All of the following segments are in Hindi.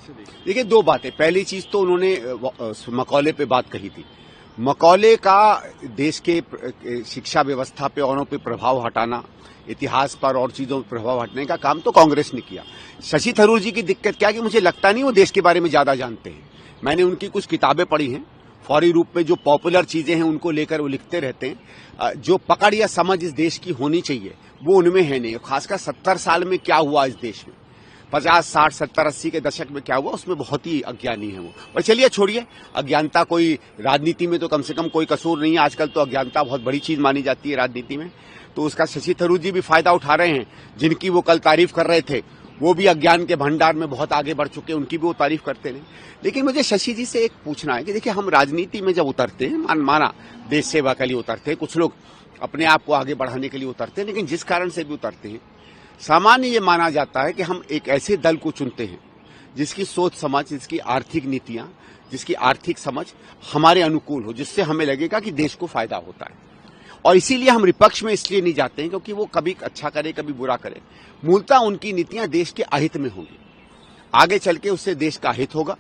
कैसे देखते? देखिए, दो बातें। पहली चीज तो उन्होंने मकौले पे बात कही थी। मकौले का देश के शिक्षा व्यवस्था पे औरों पे प्रभाव हटाना, इतिहास पर और चीजों पर प्रभाव हटने का काम तो कांग्रेस ने किया। शशि थरूर जी की दिक्कत क्या है कि मुझे लगता नहीं वो देश के बारे में ज्यादा जानते हैं। मैंने उनकी कुछ किताबें पढ़ी हैं, फौरी रूप में जो पॉपुलर चीजें हैं उनको लेकर वो लिखते रहते हैं। जो पकड़ या समझ इस देश की होनी चाहिए वो उनमें है नहीं। खासकर 70 साल में क्या हुआ इस देश में, 50, 60, 70, 80 के दशक में क्या हुआ, उसमें बहुत ही अज्ञानी है वो। पर चलिए छोड़िए, अज्ञानता कोई राजनीति में तो कम से कम कोई कसूर नहीं है। आजकल तो अज्ञानता बहुत बड़ी चीज मानी जाती है राजनीति में, तो उसका शशि थरूर जी भी फायदा उठा रहे हैं। जिनकी वो कल तारीफ कर रहे थे वो भी अज्ञान के भंडार में बहुत आगे बढ़ चुके हैं, उनकी भी वो तारीफ करते रहे। लेकिन मुझे शशि जी से एक पूछना है कि देखिए, हम राजनीति में जब उतरते हैं, माना देश सेवा के लिए उतरते हैं, कुछ लोग अपने आप को आगे बढ़ाने के लिए उतरते हैं, लेकिन जिस कारण से भी उतरते हैं, सामान्य ये माना जाता है कि हम एक ऐसे दल को चुनते हैं जिसकी सोच समझ, जिसकी आर्थिक नीतियां, जिसकी आर्थिक समझ हमारे अनुकूल हो, जिससे हमें लगेगा कि देश को फायदा होता है। और इसीलिए हम विपक्ष में इसलिए नहीं जाते हैं क्योंकि वो कभी अच्छा करे कभी बुरा करे। मूलतः उनकी नीतियां देश के अहित में होंगी, आगे चल के उससे देश का हित होगा।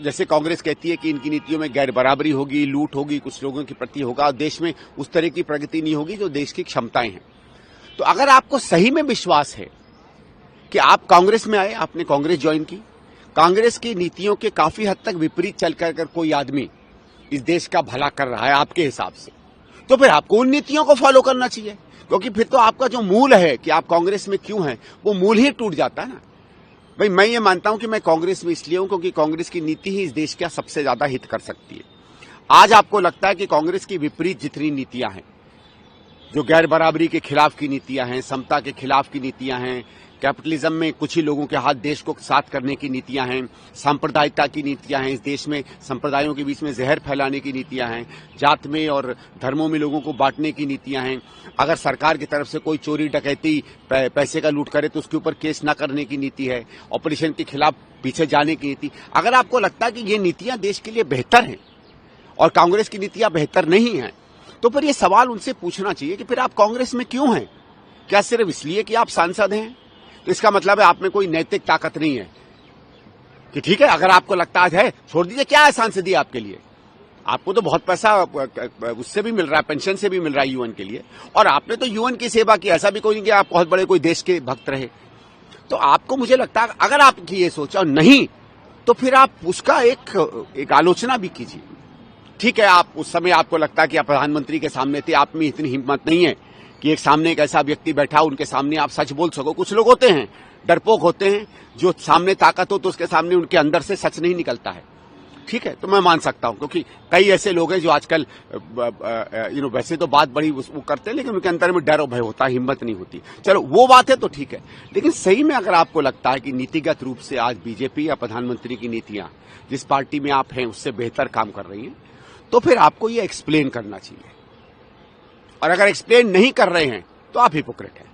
जैसे कांग्रेस कहती है कि इनकी नीतियों में गैर बराबरी होगी, लूट होगी, कुछ लोगों के प्रति होगा, और देश में उस तरह की प्रगति नहीं होगी जो देश की क्षमताएं हैं। तो अगर आपको सही में विश्वास है कि आप कांग्रेस में आए, आपने कांग्रेस ज्वाइन की, कांग्रेस की नीतियों के काफी हद तक विपरीत चलकर कोई आदमी इस देश का भला कर रहा है आपके हिसाब से, तो फिर आपको उन नीतियों को फॉलो करना चाहिए। क्योंकि फिर तो आपका जो मूल है कि आप कांग्रेस में क्यों हैं, वो मूल ही टूट जाता है ना। भाई, मैं ये मानता हूं कि मैं कांग्रेस में इसलिए हूं क्योंकि कांग्रेस की नीति ही इस देश का सबसे ज्यादा हित कर सकती है। आज आपको लगता है कि कांग्रेस की विपरीत जितनी नीतियां हैं, जो गैर बराबरी के खिलाफ की नीतियां हैं, समता के खिलाफ की नीतियां हैं, कैपिटलिज्म में कुछ ही लोगों के हाथ देश को साथ करने की नीतियां हैं, सांप्रदायिकता की नीतियां हैं, इस देश में संप्रदायों के बीच में जहर फैलाने की नीतियां हैं, जात में और धर्मों में लोगों को बांटने की नीतियां हैं, अगर सरकार की तरफ से कोई चोरी डकैती पैसे का लूट करे तो उसके ऊपर केस न करने की नीति है, ऑपरेशन के खिलाफ पीछे जाने की नीति। अगर आपको लगता है कि ये नीतियां देश के लिए बेहतर हैं और कांग्रेस की नीतियां बेहतर नहीं हैं, तो फिर ये सवाल उनसे पूछना चाहिए कि फिर आप कांग्रेस में क्यों हैं? क्या सिर्फ इसलिए कि आप सांसद हैं? तो इसका मतलब है आप में कोई नैतिक ताकत नहीं है कि ठीक है, अगर आपको लगता है छोड़ दीजिए, क्या है सांसदी आपके लिए? आपको तो बहुत पैसा उससे भी मिल रहा है, पेंशन से भी मिल रहा है यूएन के लिए, और आपने तो यूएन की सेवा की। ऐसा भी कोई नहीं कि आप बहुत बड़े कोई देश के भक्त रहे। तो आपको, मुझे लगता है, अगर आपकी ये सोच और नहीं, तो फिर आप उसका एक आलोचना भी कीजिए। ठीक है, आप उस समय आपको लगता है कि आप प्रधानमंत्री के सामने थे, आप में इतनी हिम्मत नहीं है कि एक सामने एक ऐसा व्यक्ति बैठा उनके सामने आप सच बोल सको। कुछ लोग होते हैं, डरपोक होते हैं, जो सामने ताकत हो तो उसके सामने उनके अंदर से सच नहीं निकलता है। ठीक है, तो मैं मान सकता हूं, क्योंकि कई ऐसे लोग हैं जो आजकल वैसे तो बात बड़ी वो करते हैं, लेकिन उनके अंदर में डर और भय होता है, हिम्मत नहीं होती। चलो, वो बात है तो ठीक है, लेकिन सही में अगर आपको लगता है कि नीतिगत रूप से आज बीजेपी या प्रधानमंत्री की नीतियां जिस पार्टी में आप हैं उससे बेहतर काम कर रही हैं, तो फिर आपको ये एक्सप्लेन करना चाहिए। और अगर एक्सप्लेन नहीं कर रहे हैं तो आप हिपोक्रेट हैं।